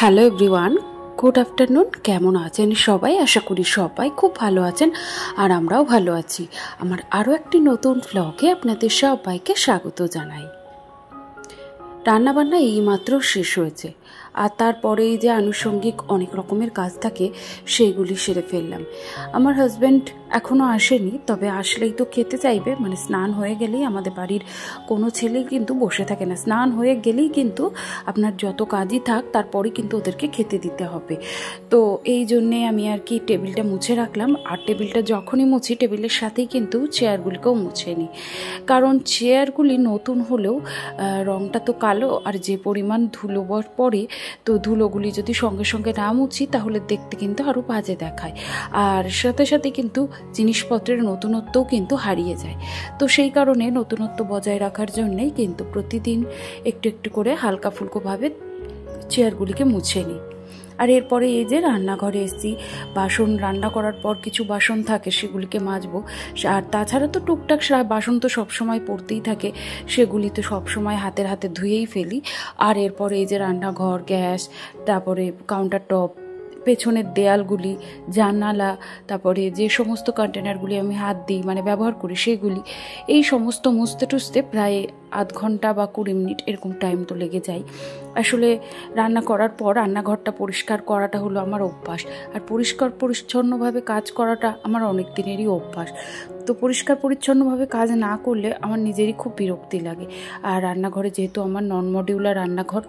Hello everyone, good afternoon. কেমন আছেন সবাই? আশা করি সবাই খুব ভালো আছেন আর আমরাও ভালো আছি। আমার আরও একটি নতুন ভ্লগে আপনাদের সবাইকে স্বাগত জানাই। রান্নাবান্না এইমাত্র শেষ হয়েছে আর তারপরেই যে আনুষঙ্গিক অনেক রকমের কাজ থাকে সেইগুলি সেরে ফেললাম। আমার হাজব্যান্ড এখনও আসেনি, তবে আসলেই তো খেতে চাইবে। মানে স্নান হয়ে গেলেই আমাদের বাড়ির কোনো ছেলেই কিন্তু বসে থাকে না, স্নান হয়ে গেলেই কিন্তু আপনার যত কাজই থাক তারপরে কিন্তু ওদেরকে খেতে দিতে হবে। তো এই জন্যে আমি আর কি টেবিলটা মুছে রাখলাম। আর টেবিলটা যখনই মুছি টেবিলের সাথেই কিন্তু চেয়ারগুলিকেও মুছে নিই, কারণ চেয়ারগুলি নতুন হলেও রঙটা তো কালো, আর যে পরিমাণ ধুলো পড়ে তো ধুলোগুলি যদি সঙ্গে সঙ্গে না মুছি তাহলে দেখতে কিন্তু আরও বাজে দেখায়, আর সাথে সাথে কিন্তু জিনিসপত্রের নতুনত্বও কিন্তু হারিয়ে যায়। তো সেই কারণে নতুনত্ব বজায় রাখার জন্যেই কিন্তু প্রতিদিন একটু একটু করে হালকা ফুলকোভাবে চেয়ারগুলিকে মুছে নিই। আর এরপরে এই যে রান্নাঘরে এসেছি, বাসন রান্না করার পর কিছু বাসন থাকে সেগুলিকে মাজবো। আর তাছাড়া তো টুকটাক বাসন তো সবসময় পড়তেই থাকে, সেগুলি তো সবসময় হাতের হাতে ধুয়েই ফেলি। আর এরপরে এই যে রান্নাঘর, গ্যাস, তারপরে কাউন্টার টপ, পেছনের দেয়ালগুলি, জানালা, তারপরে যে সমস্ত কন্টেনারগুলি আমি হাত দিই মানে ব্যবহার করি সেগুলি, এই সমস্ত মুছতে টুছতে প্রায় আধ ঘন্টা বা 20 মিনিট এরকম টাইম তো লেগে যায়। আসলে রান্না করার পর রান্নাঘরটা পরিষ্কার করাটা হলো আমার অভ্যাস, আর পরিষ্কার পরিচ্ছন্নভাবে কাজ করাটা আমার অনেক দিনেরই অভ্যাস। তো পরিষ্কার পরিচ্ছন্নভাবে কাজ না করলে আমার নিজেরই খুব বিরক্তি লাগে। আর রান্নাঘরে যেহেতু আমার নন মডিউলার রান্নাঘর,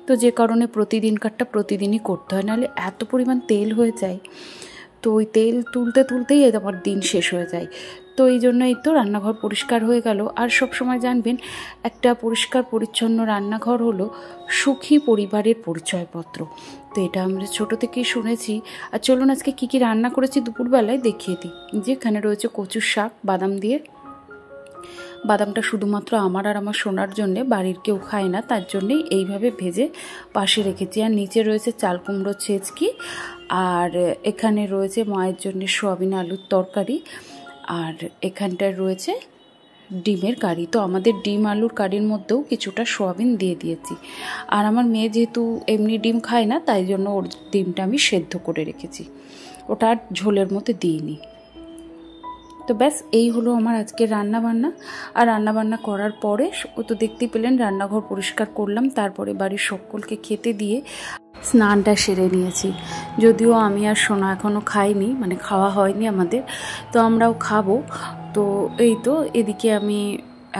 তো যে কারণে প্রতিদিনকারটা প্রতিদিনই করতে হয়, নাহলে এত পরিমাণ তেল হয়ে যায়। তো ওই তেল তুলতে তুলতেই আমার দিন শেষ হয়ে যায়। তো এই জন্যই তো রান্নাঘর পরিষ্কার হয়ে গেল। আর সব সময় জানবেন, একটা পরিষ্কার পরিচ্ছন্ন রান্নাঘর হলো সুখী পরিবারের পরিচয়পত্র। তো এটা আমরা ছোটো থেকেই শুনেছি। আর চলুন আজকে কী কী রান্না করেছি দুপুরবেলায় দেখিয়ে দিই। যেখানে রয়েছে কচুর শাক বাদাম দিয়ে। বাদামটা শুধুমাত্র আমার আর আমার সোনার জন্যে, বাড়ির কেউ খায় না, তার জন্যেই এইভাবে ভেজে পাশে রেখেছি। আর নিচে রয়েছে চাল কুমড়ো ছেঁচকি, আর এখানে রয়েছে মায়ের জন্য সোয়াবিন আলুর তরকারি, আর এখানটায় রয়েছে ডিমের কারি। তো আমাদের ডিম আলুর কারির মধ্যেও কিছুটা সোয়াবিন দিয়ে দিয়েছি। আর আমার মেয়ে যেহেতু এমনি ডিম খায় না, তাই জন্য ওর ডিমটা আমি সেদ্ধ করে রেখেছি, ওটা আর ঝোলের মধ্যে দিইনি। তো ব্যাস এই হলো আমার আজকের রান্নাবান্না। আর রান্নাবান্না করার পরে ও তো দেখতেই পেলেন রান্নাঘর পরিষ্কার করলাম, তারপরে বাড়ির সকলকে খেতে দিয়ে স্নানটা সেরে নিয়েছি। যদিও আমি আর সোনা এখনও খাইনি, মানে খাওয়া হয়নি আমাদের, তো আমরাও খাবো। তো এই তো এদিকে আমি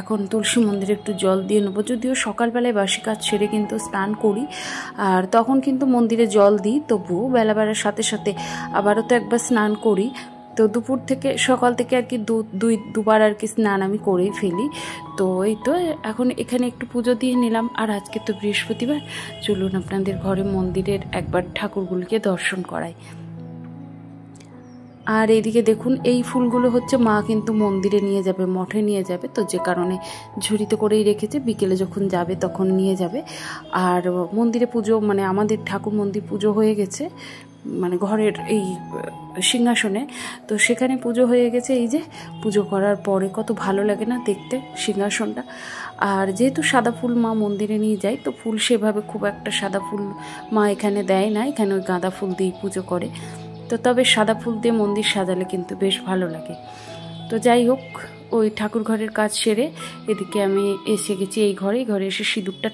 এখন তুলসী মন্দিরে একটু জল দিয়ে নেবো। যদিও সকালবেলায় বাসি কাজ সেরে কিন্তু স্নান করি, আর তখন কিন্তু মন্দিরে জল দিই, তবুও বেলার সাথে সাথে আবারও তো একবার স্নান করি। তো দুপুর থেকে সকাল থেকে আর কি দুবার আর কি স্নান আমি করেই ফেলি। তো এই তো এখন এখানে একটু পুজো দিয়ে নিলাম। আর আজকে তো বৃহস্পতিবার, চলুন আপনাদের ঘরে মন্দিরের একবার ঠাকুরগুলিকে দর্শন করাই। আর এইদিকে দেখুন, এই ফুলগুলো হচ্ছে মা কিন্তু মন্দিরে নিয়ে যাবে, মঠে নিয়ে যাবে, তো যে কারণে ঝুড়িতে করেই রেখেছে, বিকেলে যখন যাবে তখন নিয়ে যাবে। আর মন্দিরে পুজো মানে আমাদের ঠাকুর মন্দির পুজো হয়ে গেছে, মানে ঘরের এই সিংহাসনে, তো সেখানে পুজো হয়ে গেছে। এই যে পুজো করার পরে কত ভালো লাগে না দেখতে সিংহাসনটা। আর যেহেতু সাদা ফুল মা মন্দিরে নিয়ে যায়, তো ফুল সেভাবে খুব একটা সাদা ফুল মা এখানে দেয় না, এখানে ওই গাঁদা ফুল দিয়েই পুজো করে। তো তবে সাদা ফুল দিয়ে মন্দির সাজালে কিন্তু বেশ ভালো লাগে। তো যাই হোক, ওই ঠাকুর ঘরের কাজ সেরে এদিকে আমি এসে গেছি এই ঘরে এসে সিঁদুরটা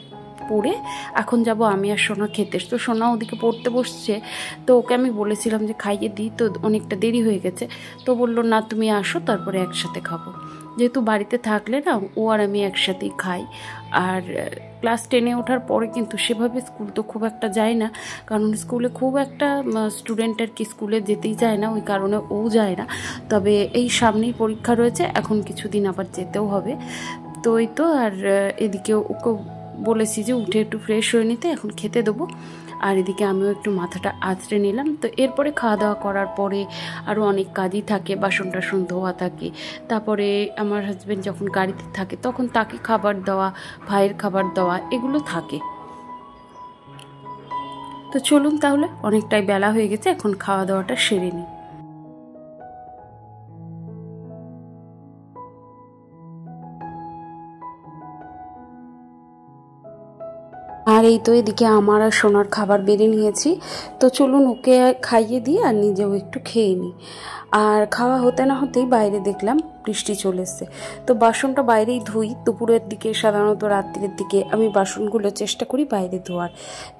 পরে এখন যাব আমি আর সোনা খেতে। তো সোনা ওদিকে পড়তে বসছে, তো ওকে আমি বলেছিলাম যে খাইয়ে দিই, তো অনেকটা দেরি হয়ে গেছে। তো বললো না তুমি আসো, তারপরে একসাথে খাবো। যেহেতু বাড়িতে থাকলে না ও আর আমি একসাথেই খাই। আর ক্লাস 10-এ ওঠার পরে কিন্তু সেভাবে স্কুল তো খুব একটা যায় না, কারণ স্কুলে খুব একটা স্টুডেন্ট আর কি স্কুলে যেতেই চায় না, ওই কারণে ও যায় না। তবে এই সামনেই পরীক্ষা রয়েছে, এখন কিছুদিন আবার যেতেও হবে। তো এই তো, আর এদিকে ওকে বলেছি যে উঠে একটু ফ্রেশ হয়ে নিতে, এখন খেতে দেবো। আর এদিকে আমিও একটু মাথাটা আঁচড়ে নিলাম। তো এরপরে খাওয়া দাওয়া করার পরে আরও অনেক কাজই থাকে, বাসন টাসন ধোয়া থাকে, তারপরে আমার হাজব্যান্ড যখন গাড়িতে থাকে তখন তাকে খাবার দেওয়া, ভাইয়ের খাবার দেওয়া, এগুলো থাকে। তো চলুন তাহলে, অনেকটাই বেলা হয়ে গেছে, এখন খাওয়া দাওয়াটা সেরে নিই। আর আর এই তো এদিকে আমার আর সোনার খাবার বেড়ে নিয়েছি। তো চলুন ওকে খাইয়ে দিই আর নিজেও একটু খেয়ে নিই। আর খাওয়া হতে না হতেই বাইরে দেখলাম বৃষ্টি চলে এসছে। তো বাসনটা বাইরেই ধুই দুপুরের দিকে, সাধারণত রাত্রির দিকে আমি বাসনগুলো চেষ্টা করি বাইরে ধোয়ার,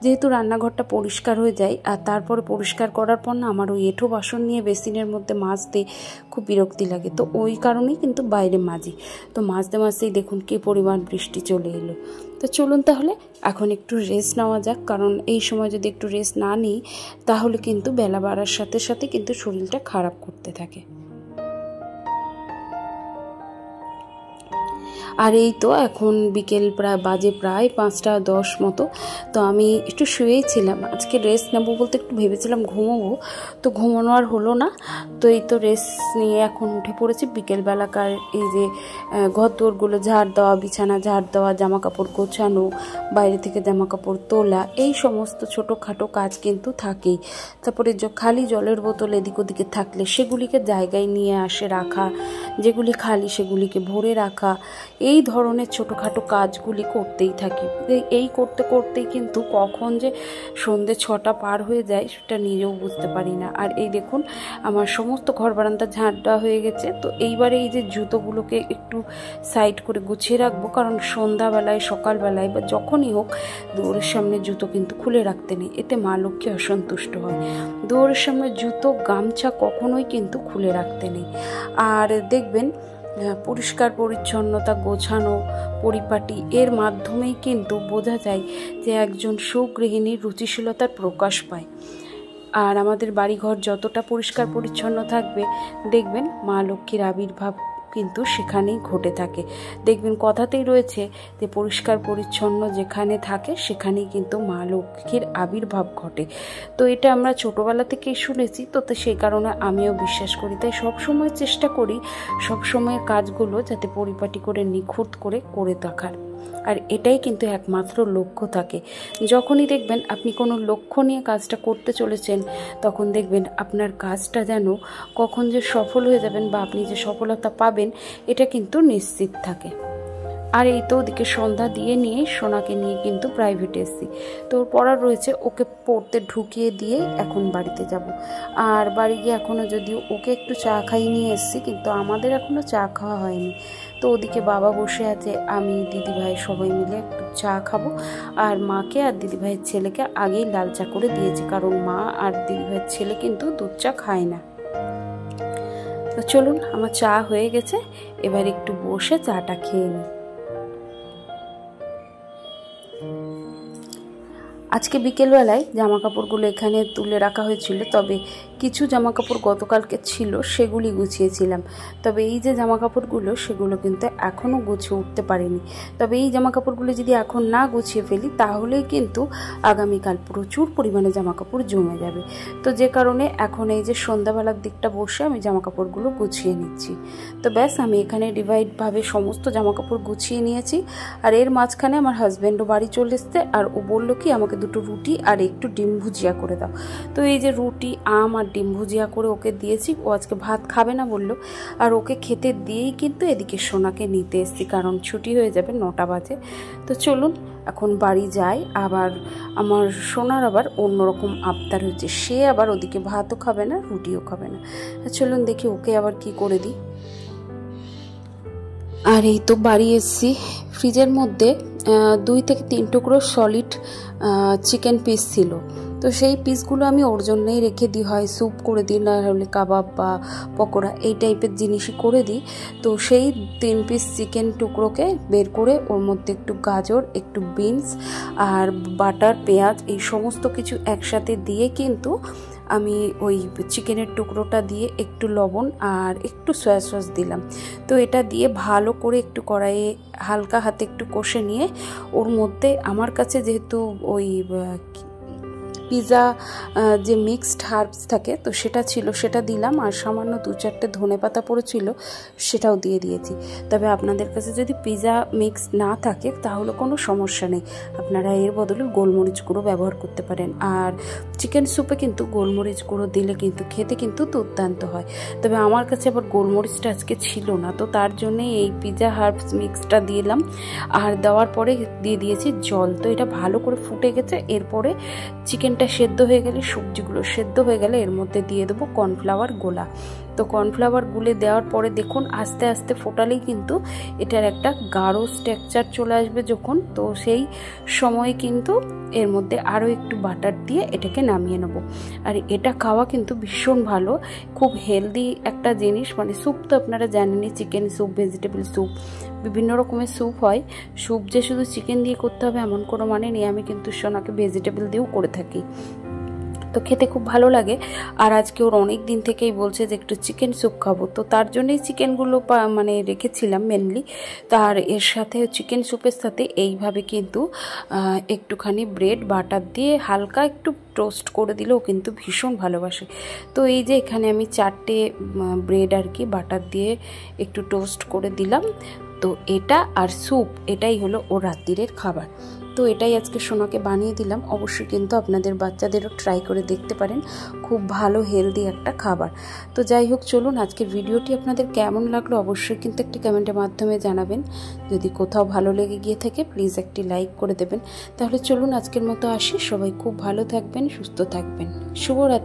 যেহেতু রান্নাঘরটা পরিষ্কার হয়ে যায়। আর তারপরে পরিষ্কার করার পর না আমার ওই এঁঠো বাসন নিয়ে বেসিনের মধ্যে মাজতে খুব বিরক্তি লাগে, তো ওই কারণেই কিন্তু বাইরে মাজি। তো মাজতে মাজতেই দেখুন কী পরিমাণ বৃষ্টি চলে এলো। তো চলুন তাহলে এখন একটু রেস্ট নেওয়া যাক, কারণ এই সময় যদি একটু রেস্ট না নিই তাহলে কিন্তু বেলা বাড়ার সাথে সাথে কিন্তু শরীরটা খারাপ করতে থাকে। আর এই তো এখন বিকেল বাজে প্রায় 5টা 10 মতো। তো আমি একটু শুয়েই ছিলাম, আজকে রেস্ট নেবো বলতে একটু ভেবেছিলাম ঘুমোবো, তো ঘুমানো আর হলো না। তো এই তো রেস্ট নিয়ে এখন উঠে পড়েছি। বিকেলবেলাকার এই যে ঘর দোরগুলো ঝাড় দেওয়া, বিছানা ঝাড় দেওয়া, জামা কাপড় গোছানো, বাইরে থেকে জামা কাপড় তোলা, এই সমস্ত ছোটোখাটো কাজ কিন্তু থাকেই। তারপরে খালি জলের বোতল এদিক ওদিকে থাকলে সেগুলিকে জায়গায় নিয়ে আসে রাখা, যেগুলি খালি সেগুলিকে ভরে রাখা, এই ধরনের ছোটোখাটো কাজগুলি করতেই থাকি। এই করতে করতেই কিন্তু কখন যে সন্ধ্যে 6টা পার হয়ে যায় সেটা নিজেও বুঝতে পারি না। আর এই দেখুন আমার সমস্ত ঘর বারান্দা ঝাঁট দেওয়া হয়ে গেছে। তো এইবারে এই যে জুতোগুলোকে একটু সাইড করে গুছিয়ে রাখবো, কারণ সন্ধ্যাবেলায় সকালবেলায় বা যখনই হোক দুয়ারের সামনে জুতো কিন্তু খুলে রাখতে নেই, এতে মা লক্ষ্মী অসন্তুষ্ট হয়। দুয়ারের সামনে জুতো গামছা কখনোই কিন্তু খুলে রাখতে নেই। আর দেখবেন পরিষ্কার পরিচ্ছন্নতা, গোছানো, পরিপাটি এর মাধ্যমেই কিন্তু বোঝা যায় যে একজন সুগৃহিণীর রুচিশীলতার প্রকাশ পায়। আর আমাদের বাড়িঘর যতটা পরিষ্কার পরিচ্ছন্ন থাকবে দেখবেন মা লক্ষ্মীর আবির্ভাব কিন্তু সেখানেই ঘটে থাকে। দেখবেন কথাতেই রয়েছে যে পরিষ্কার পরিচ্ছন্ন যেখানে থাকে সেখানেই কিন্তু মা লক্ষ্মীর আবির্ভাব ঘটে। তো এটা আমরা ছোটোবেলা থেকেই শুনেছি, তো সেই কারণে আমিও বিশ্বাস করি। তাই সবসময় চেষ্টা করি সবসময়ের কাজগুলো যাতে পরিপাটি করে নিখুঁত করে করে দেখার। আর এটাই কিন্তু একমাত্র লক্ষ্য থাকে। যখনই দেখবেন আপনি কোনো লক্ষ্য নিয়ে কাজটা করতে চলেছেন তখন দেখবেন আপনার কাজটা যেন কখন যে সফল হয়ে যাবেন বা আপনি যে সফলতা পাবেন এটা কিন্তু নিশ্চিত থাকে। আর এই তো ওদিকে সন্ধ্যা দিয়ে নিয়ে সোনাকে নিয়ে কিন্তু প্রাইভেটে এসেছি। তো ওর পড়া রয়েছে, ওকে পড়তে ঢুকিয়ে দিয়ে এখন বাড়িতে যাব। আর বাড়ি গিয়ে এখনও যদিও ওকে একটু চা খাইয়ে নিয়ে এসেছি, কিন্তু আমাদের এখনও চা খাওয়া হয়নি। তো ওদিকে বাবা বসে আছে, আমি দিদিভাই সবাই মিলে একটু চা খাবো। আর মাকে আর দিদিভাইয়ের ছেলেকে আগেই লাল চা করে দিয়েছি, কারণ মা আর দিদিভাইয়ের ছেলে কিন্তু দুধ চা খায় না। তো চলুন আমার চা হয়ে গেছে, এবার একটু বসে চাটা খেয়ে নিই। আজকে বিকেলবেলায় জামা কাপড়গুলো এখানে তুলে রাখা হয়েছিল, তবে কিছু জামা কাপড় গতকালকে ছিল সেগুলি গুছিয়েছিলাম। তবে এই যে জামা কাপড়গুলো সেগুলো কিন্তু এখনও গুছিয়ে উঠতে পারিনি। তবে এই জামা কাপড়গুলো যদি এখন না গুছিয়ে ফেলি তাহলেই কিন্তু আগামীকাল প্রচুর পরিমাণে জামা কাপড় জমে যাবে। তো যে কারণে এখন এই যে সন্ধ্যাবেলার দিকটা বসে আমি জামা কাপড়গুলো গুছিয়ে নিচ্ছি। তো ব্যাস আমি এখানে ডিভাইডভাবে সমস্ত জামা কাপড় গুছিয়ে নিয়েছি। আর এর মাঝখানে আমার হাজব্যান্ডও বাড়ি চলে এসছে, আর ও বললো কি আমাকে 2টো রুটি আর একটু ডিম ভুজিয়া করে দাও। তো এই যে রুটি, আম আর ডিম ভুজিয়া করে ওকে দিয়েছি। ও আজকে ভাত খাবে না বললো, আর ওকে খেতে দিয়েই কিন্তু এদিকে সোনাকে নিতে এসেছি, কারণ ছুটি হয়ে যাবে 9টা বাজে। তো চলুন এখন বাড়ি যাই। আবার আমার সোনার আবার অন্যরকম আবদার হচ্ছে, সে আবার ওদিকে ভাতও খাবে না রুটিও খাবে না। চলুন দেখি ওকে আবার কি করে দিই। আর এই তো বাড়ি এসেছি, ফ্রিজের মধ্যে 2 থেকে 3 টুকরো সলিড চিকেন পিস ছিল। তো সেই পিসগুলো আমি ওর জন্যই রেখে দিই, হয় স্যুপ করে দিই, না হলে কাবাব বা পকোড়া এই টাইপের জিনিসই করে দিই। তো সেই 3 পিস চিকেন টুকরোকে বের করে ওর মধ্যে একটু গাজর, একটু বিনস আর বাটার, পেঁয়াজ এই সমস্ত কিছু একসাথে দিয়ে কিন্তু আমি ওই চিকেনের টুকরোটা দিয়ে একটু লবণ আর একটু সয়া সস দিলাম। তো এটা দিয়ে ভালো করে একটু কড়াইয়ে হালকা হাতে একটু কষে নিয়ে ওর মধ্যে আমার কাছে যেহেতু ওই পিৎজা যে মিক্সড হার্বস থাকে তো সেটা ছিল, সেটা দিলাম, আর সামান্য 2-4টে ধনেপাতা পড়েছিল সেটাও দিয়ে দিয়েছি। তবে আপনাদের কাছে যদি পিৎজা মিক্স না থাকে তাহলে কোনো সমস্যা নেই, আপনারা এর বদলে গোলমরিচ গুঁড়ো ব্যবহার করতে পারেন। আর চিকেন স্যুপে কিন্তু গোলমরিচ গুঁড়ো দিলে কিন্তু খেতে কিন্তু দুর্দান্ত হয়। তবে আমার কাছে আবার গোলমরিচটা আজকে ছিল না, তো তার জন্যে এই পিৎজা হার্বস মিক্সটা দিলাম। আর দেওয়ার পরে দিয়ে দিয়েছি জল। তো এটা ভালো করে ফুটে গেছে। এরপরে চিকেনটা সেদ্ধ হয়ে গেলে, সবজিগুলো সেদ্ধ হয়ে গেলে এর মধ্যে দিয়ে দেবো কর্নফ্লাওয়ার গোলা। তো কর্নফ্লাওয়ার গুলে দেওয়ার পরে দেখুন আস্তে আস্তে ফোটালেই কিন্তু এটার একটা গাঢ় স্ট্রাকচার চলে আসবে যখন, তো সেই সময় কিন্তু এর মধ্যে আরও একটু বাটার দিয়ে এটাকে নামিয়ে নেব। আর এটা খাওয়া কিন্তু ভীষণ ভালো, খুব হেলদি একটা জিনিস। মানে স্যুপ তো আপনারা জানেনই, চিকেন স্যুপ, ভেজিটেবল স্যুপ, বিভিন্ন রকমের স্যুপ হয়। স্যুপ যে শুধু চিকেন দিয়ে করতে হবে এমন কোনো মানে নেই, আমি কিন্তু সোনাকে ভেজিটেবল দিয়েও করে থাকি, তো খেতে খুব ভালো লাগে। আর আজকে ওর অনেক দিন থেকেই বলছে যে একটু চিকেন স্যুপ খাবো, তো তার জন্যই চিকেনগুলো মানে রেখেছিলাম মেনলি। তার এর সাথে চিকেন স্যুপের সাথে এইভাবে কিন্তু একটুখানি ব্রেড বাটার দিয়ে হালকা একটু টোস্ট করে দিলেও কিন্তু ভীষণ ভালোবাসে। তো এই যে এখানে আমি 4টে ব্রেড আর কি বাটার দিয়ে একটু টোস্ট করে দিলাম। তো এটা আর স্যুপ, এটাই হলো ওর রাত্রিরের খাবার। তো এটাই আজকে সোনাকে বানিয়ে দিলাম। অবশ্যই কিন্তু আপনাদের বাচ্চাদেরও ট্রাই করে দেখতে পারেন, খুব ভালো হেলদি একটা খাবার। তো যাই হোক, চলুন আজকের ভিডিওটি আপনাদের কেমন লাগলো অবশ্যই কিন্তু একটি কমেন্টের মাধ্যমে জানাবেন। যদি কোথাও ভালো লেগে গিয়ে থাকে প্লিজ একটি লাইক করে দেবেন। তাহলে চলুন আজকের মতো আসি, সবাই খুব ভালো থাকবেন, সুস্থ থাকবেন, শুভরাত্রি।